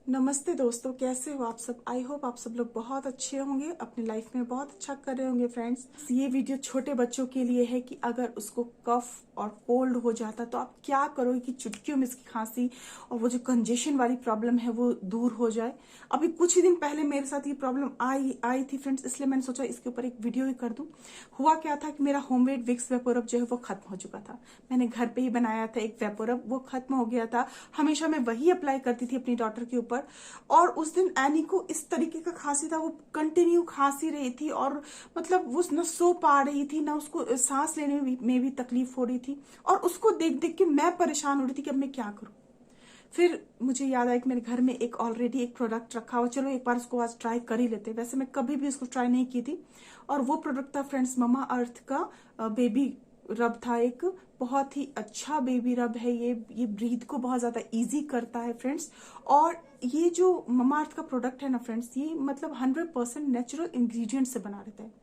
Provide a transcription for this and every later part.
नमस्ते दोस्तों, कैसे हो आप सब। आई होप आप सब लोग बहुत अच्छे होंगे, अपनी लाइफ में बहुत अच्छा कर रहे होंगे। फ्रेंड्स, ये वीडियो छोटे बच्चों के लिए है कि अगर उसको कफ और कोल्ड हो जाता तो आप क्या करोगे कि चुटकियों में इसकी खांसी और वो जो कंजेशन वाली प्रॉब्लम है वो दूर हो जाए। अभी कुछ ही दिन पहले मेरे साथ ये प्रॉब्लम आई थी फ्रेंड्स, इसलिए मैंने सोचा इसके ऊपर एक वीडियो ही कर दूं। हुआ क्या था कि मेरा होममेड विक्स वेपोरब जो है वो खत्म हो चुका था। मैंने घर पे ही बनाया था एक वेपोरब, वो खत्म हो गया था। हमेशा मैं वही अप्लाई करती थी अपनी डॉटर के ऊपर। और उस दिन एनी को इस तरीके का खांसी था, वो कंटिन्यू खांसी रही थी और मतलब वो न सो पा रही थी, ना उसको सांस लेने में भी तकलीफ हो रही थी। और उसको देख देख के मैं परेशान हो रही थी कि अब मैं क्या करूं। फिर मुझे याद आया कि मेरे घर में एक ऑलरेडी एक प्रोडक्ट रखा हुआ, चलो एक बार उसको आज ट्राई कर ही लेते। वैसे मैं कभी भी उसको ट्राई नहीं की थी। और वो प्रोडक्ट था फ्रेंड्स ममा अर्थ का बेबी रब था। एक बहुत ही अच्छा बेबी रब है ये ब्रीथ को बहुत ज्यादा इजी करता है फ्रेंड्स। और ये जो ममा अर्थ का प्रोडक्ट है ना फ्रेंड्स, ये मतलब 100% नेचुरल इंग्रेडिएंट से बना रहता है।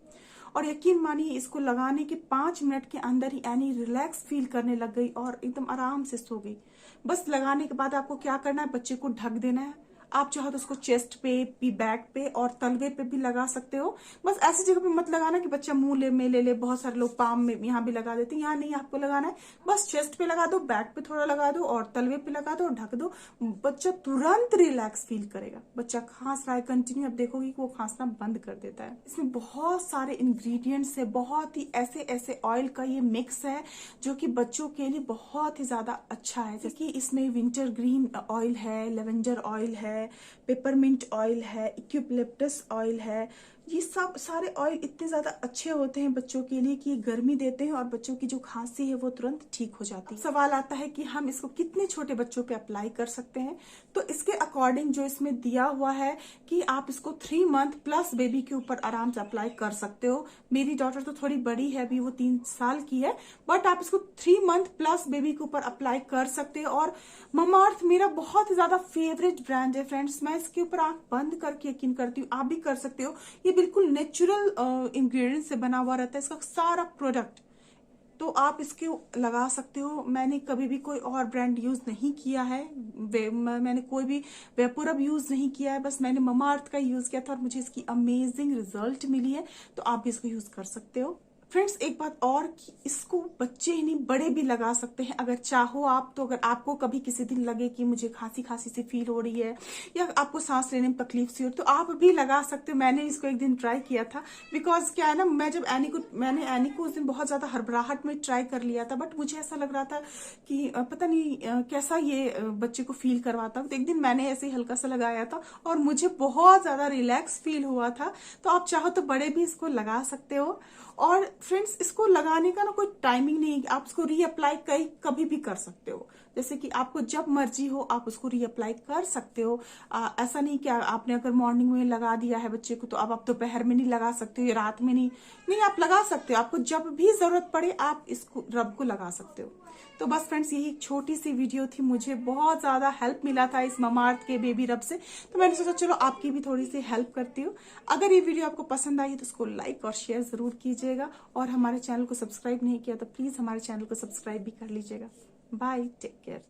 और यकीन मानिए इसको लगाने के 5 मिनट के अंदर ही एनी रिलैक्स फील करने लग गई और एकदम आराम से सो गई। बस लगाने के बाद आपको क्या करना है, बच्चे को ढक देना है। आप चाहो तो उसको चेस्ट पे भी, बैक पे और तलवे पे भी लगा सकते हो। बस ऐसी जगह पे मत लगाना कि बच्चा मुंह में ले ले। बहुत सारे लोग पाम में यहाँ भी लगा देते हैं, यहाँ नहीं आपको लगाना है। बस चेस्ट पे लगा दो, बैक पे थोड़ा लगा दो और तलवे पे लगा दो और ढक दो। बच्चा तुरंत रिलैक्स फील करेगा। बच्चा खांस रहा है कंटिन्यू, अब देखोगे कि वो खांसना बंद कर देता है। इसमें बहुत सारे इंग्रेडिएंट्स है, बहुत ही ऐसे ऐसे ऑयल का ये मिक्स है जो कि बच्चों के लिए बहुत ही ज्यादा अच्छा है। जैसे कि इसमें विंटर ग्रीन ऑयल है, लेवेंडर ऑयल है, पेपरमिंट ऑयल है, इक्यूपलिप्टस ऑयल है। ये सब सारे ऑयल इतने ज्यादा अच्छे होते हैं बच्चों के लिए कि ये गर्मी देते हैं और बच्चों की जो खांसी है वो तुरंत ठीक हो जाती है। सवाल आता है कि हम इसको कितने छोटे बच्चों पे अप्लाई कर सकते हैं। तो इसके अकॉर्डिंग जो इसमें दिया हुआ है कि आप इसको 3 मंथ प्लस बेबी के ऊपर आराम से अप्लाई कर सकते हो। मेरी डॉटर तो थोड़ी बड़ी है, अभी वो 3 साल की है, बट आप इसको 3 मंथ प्लस बेबी के ऊपर अप्लाई कर सकते हो। और ममा अर्थ मेरा बहुत ही ज्यादा फेवरेट ब्रांड है फ्रेंड्स। मैं इसके ऊपर आंख बंद करके यकीन करती हूँ, आप भी कर सकते हो। ये बिल्कुल नेचुरल इंग्रेडिएंट से बना हुआ रहता है इसका सारा प्रोडक्ट। तो आप इसके लगा सकते हो। मैंने कभी भी कोई और ब्रांड यूज नहीं किया है, मैंने कोई भी वेपोरब यूज नहीं किया है, बस मैंने ममा अर्थ का यूज किया था और मुझे इसकी अमेजिंग रिजल्ट मिली है। तो आप भी इसको यूज कर सकते हो। फ्रेंड्स, एक बात और कि इसको बच्चे ही नहीं बड़े भी लगा सकते हैं अगर चाहो आप तो। अगर आपको कभी किसी दिन लगे कि मुझे खांसी खांसी सी फील हो रही है या आपको सांस लेने में तकलीफ सी हो तो आप भी लगा सकते हो। मैंने इसको एक दिन ट्राई किया था। बिकॉज क्या है ना, मैंने एनी को उस दिन बहुत ज्यादा हड़बड़ाहट में ट्राई कर लिया था, बट मुझे ऐसा लग रहा था कि पता नहीं कैसा ये बच्चे को फील करवाता। तो एक दिन मैंने ऐसे ही हल्का सा लगाया था और मुझे बहुत ज्यादा रिलैक्स फील हुआ था। तो आप चाहो तो बड़े भी इसको लगा सकते हो। और फ्रेंड्स, इसको लगाने का ना कोई टाइमिंग नहीं है, आप इसको रीअप्लाई कभी भी कर सकते हो। जैसे कि आपको जब मर्जी हो आप उसको रीअप्लाई कर सकते हो। ऐसा नहीं कि आपने अगर मॉर्निंग में लगा दिया है बच्चे को तो अब आप दोपहर में नहीं लगा सकते हो या रात में नहीं। नहीं, आप लगा सकते हो। आपको जब भी जरूरत पड़े आप इसको रब को लगा सकते हो। तो बस फ्रेंड्स, यही एक छोटी सी वीडियो थी। मुझे बहुत ज्यादा हेल्प मिला था इस ममा अर्थ के बेबी रब से, तो मैंने सोचा चलो आपकी भी थोड़ी सी हेल्प करती हूँ। अगर ये वीडियो आपको पसंद आई तो इसको लाइक और शेयर जरूर कीजिएगा। और हमारे चैनल को सब्सक्राइब नहीं किया तो प्लीज हमारे चैनल को सब्सक्राइब भी कर लीजिएगा। Bye, take care.